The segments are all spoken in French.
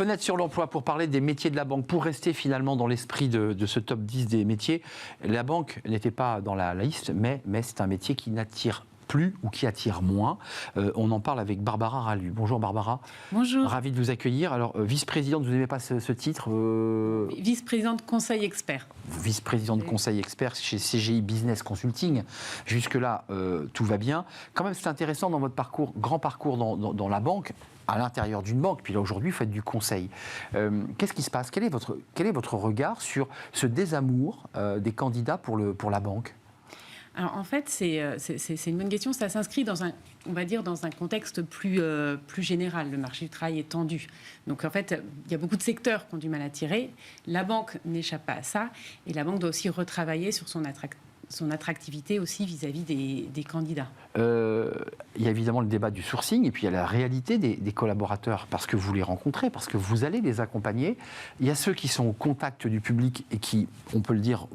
Fenêtre sur l'emploi pour parler des métiers de la banque, pour rester finalement dans l'esprit de ce top 10 des métiers. La banque n'était pas dans la liste, mais c'est un métier qui n'attire plus ou qui attire moins. On en parle avec Barbara Ralu. Bonjour Barbara. Bonjour. Ravi de vous accueillir. Alors, vice-présidente, vous n'aimez pas ce titre Vice-présidente conseil expert. Vice-présidente conseil expert chez CGI Business Consulting. Jusque-là, tout va bien. Quand même, c'est intéressant dans votre parcours, grand parcours dans la banque, à l'intérieur d'une banque, puis là aujourd'hui vous faites du conseil. Qu'est-ce qui se passe ? Quel est votre regard sur ce désamour des candidats pour la banque ? Alors en fait, c'est une bonne question. Ça s'inscrit dans un contexte plus général. Le marché du travail est tendu. Donc en fait, il y a beaucoup de secteurs qui ont du mal à tirer. La banque n'échappe pas à ça. Et la banque doit aussi retravailler sur son attractivité aussi vis-à-vis des candidats. Il y a évidemment le débat du sourcing et puis il y a la réalité des collaborateurs parce que vous les rencontrez, parce que vous allez les accompagner. Il y a ceux qui sont au contact du public et qui, on peut le dire,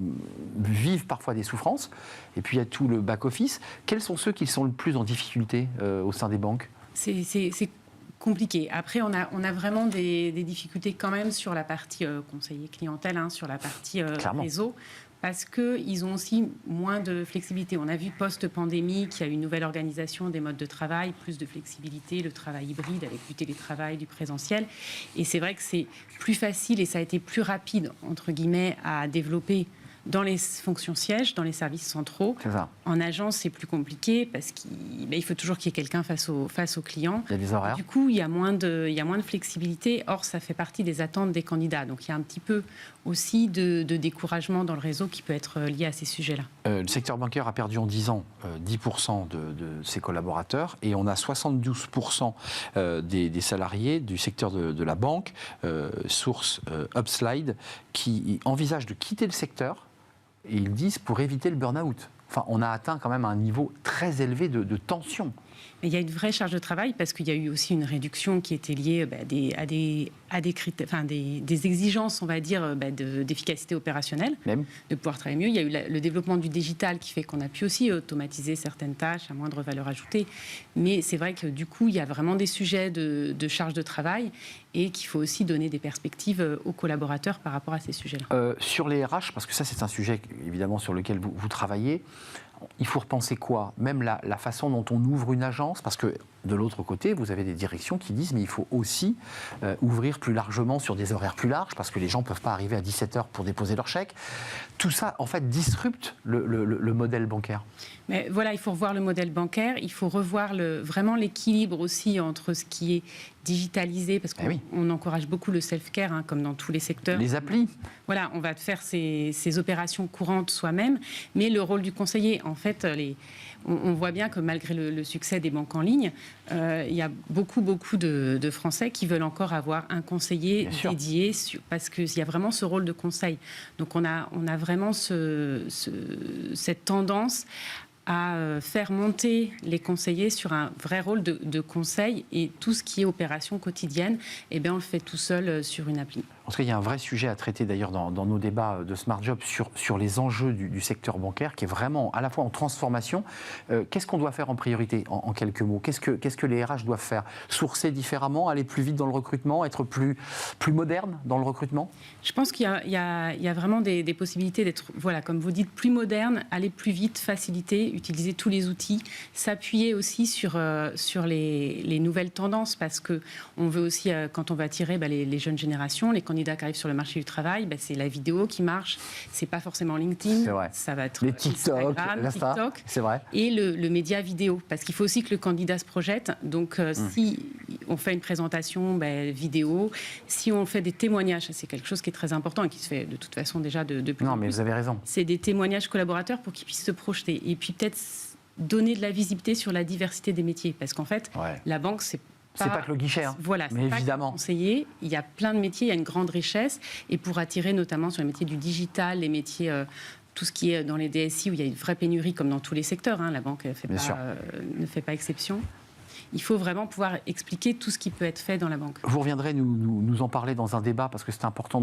vivent parfois des souffrances. Et puis il y a tout le back-office. Quels sont ceux qui sont le plus en difficulté au sein des banques ? C'est compliqué. Après, on a vraiment des difficultés quand même sur la partie conseiller clientèle, sur la partie réseau. Parce qu'ils ont aussi moins de flexibilité. On a vu post-pandémie qu'il y a une nouvelle organisation des modes de travail, plus de flexibilité, le travail hybride avec du télétravail, du présentiel. Et c'est vrai que c'est plus facile et ça a été plus rapide, entre guillemets, à développer dans les fonctions sièges, dans les services centraux. C'est ça. En agence, c'est plus compliqué parce qu'il faut toujours qu'il y ait quelqu'un face aux clients. Il y a des horaires. Du coup, il y a moins de flexibilité. Or, ça fait partie des attentes des candidats. Donc, il y a un petit peu aussi de découragement dans le réseau qui peut être lié à ces sujets-là. Le secteur bancaire a perdu en 10 ans 10% de ses collaborateurs et on a 72% des salariés du secteur de la banque, source Upslide, qui envisagent de quitter le secteur. Et ils disent pour éviter le burn-out. Enfin, on a atteint quand même un niveau très élevé de tension. Mais il y a une vraie charge de travail parce qu'il y a eu aussi une réduction qui était liée à des exigences, on va dire, d'efficacité opérationnelle, Même. De pouvoir travailler mieux. Il y a eu le développement du digital qui fait qu'on a pu aussi automatiser certaines tâches à moindre valeur ajoutée. Mais c'est vrai que du coup, il y a vraiment des sujets de charge de travail et qu'il faut aussi donner des perspectives aux collaborateurs par rapport à ces sujets-là. Sur les RH, parce que ça c'est un sujet évidemment sur lequel vous travaillez, il faut repenser quoi ? Même la façon dont on ouvre une agence, parce que de l'autre côté, vous avez des directions qui disent mais il faut aussi ouvrir plus largement sur des horaires plus larges, parce que les gens ne peuvent pas arriver à 17h pour déposer leur chèque. Tout ça, en fait, disrupte le modèle bancaire. Mais voilà, il faut revoir le modèle bancaire, il faut revoir vraiment l'équilibre aussi entre ce qui est digitalisé, parce qu'on encourage beaucoup le self-care, comme dans tous les secteurs. Les applis. Voilà, on va faire ces opérations courantes soi-même, mais le rôle du conseiller, en fait, on voit bien que malgré le succès des banques en ligne, il y a beaucoup de Français qui veulent encore avoir un conseiller dédié, parce qu'il y a vraiment ce rôle de conseil. Donc on a vraiment cette tendance à faire monter les conseillers sur un vrai rôle de conseil, et tout ce qui est opération quotidienne, on le fait tout seul sur une appli. En tout cas, il y a un vrai sujet à traiter d'ailleurs dans nos débats de Smart Job sur les enjeux du secteur bancaire qui est vraiment à la fois en transformation. Qu'est-ce qu'on doit faire en priorité en quelques mots ? Qu'est-ce que les RH doivent faire ? Sourcer différemment, aller plus vite dans le recrutement, être plus moderne dans le recrutement ? Je pense qu'il y a vraiment des possibilités d'être, voilà, comme vous dites, plus moderne, aller plus vite, faciliter, utiliser tous les outils, s'appuyer aussi sur les nouvelles tendances, parce qu'on veut aussi, quand on va attirer les jeunes générations, les candidats qui arrivent sur le marché du travail, c'est la vidéo qui marche, c'est pas forcément LinkedIn, ça va être les TikTok, TikTok, c'est vrai. Et le média vidéo, parce qu'il faut aussi que le candidat se projette. Donc si on fait une présentation vidéo, si on fait des témoignages, c'est quelque chose qui est très important et qui se fait de toute façon déjà de plus en plus. Non, mais vous avez raison. C'est des témoignages collaborateurs pour qu'ils puissent se projeter, et puis peut-être donner de la visibilité sur la diversité des métiers, parce qu'en fait, la banque, c'est pas que le guichet, voilà, mais pas évidemment. Que conseiller. Il y a plein de métiers, il y a une grande richesse, et pour attirer notamment sur les métiers du digital, les métiers, tout ce qui est dans les DSI où il y a une vraie pénurie, comme dans tous les secteurs, la banque ne fait pas exception. il faut vraiment pouvoir expliquer tout ce qui peut être fait dans la banque. Vous reviendrez nous en parler dans un débat, parce que c'est important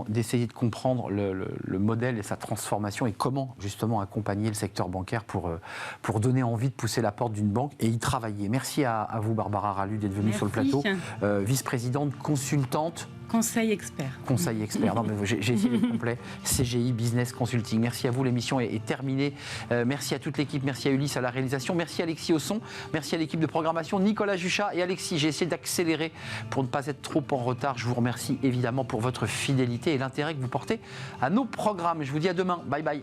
d'essayer de comprendre le modèle et sa transformation et comment justement accompagner le secteur bancaire pour donner envie de pousser la porte d'une banque et y travailler. Merci à vous, Barbara Ralu, d'être venue sur le plateau. Vice-présidente, consultante. Conseil expert. Conseil expert. Non, mais j'ai essayé le complet. CGI Business Consulting. Merci à vous. L'émission est terminée. Merci à toute l'équipe. Merci à Ulysse à la réalisation. Merci à Alexis au son. Merci à l'équipe de programmation, Nicolas Juchat et Alexis. J'ai essayé d'accélérer pour ne pas être trop en retard. Je vous remercie évidemment pour votre fidélité et l'intérêt que vous portez à nos programmes. Je vous dis à demain. Bye bye.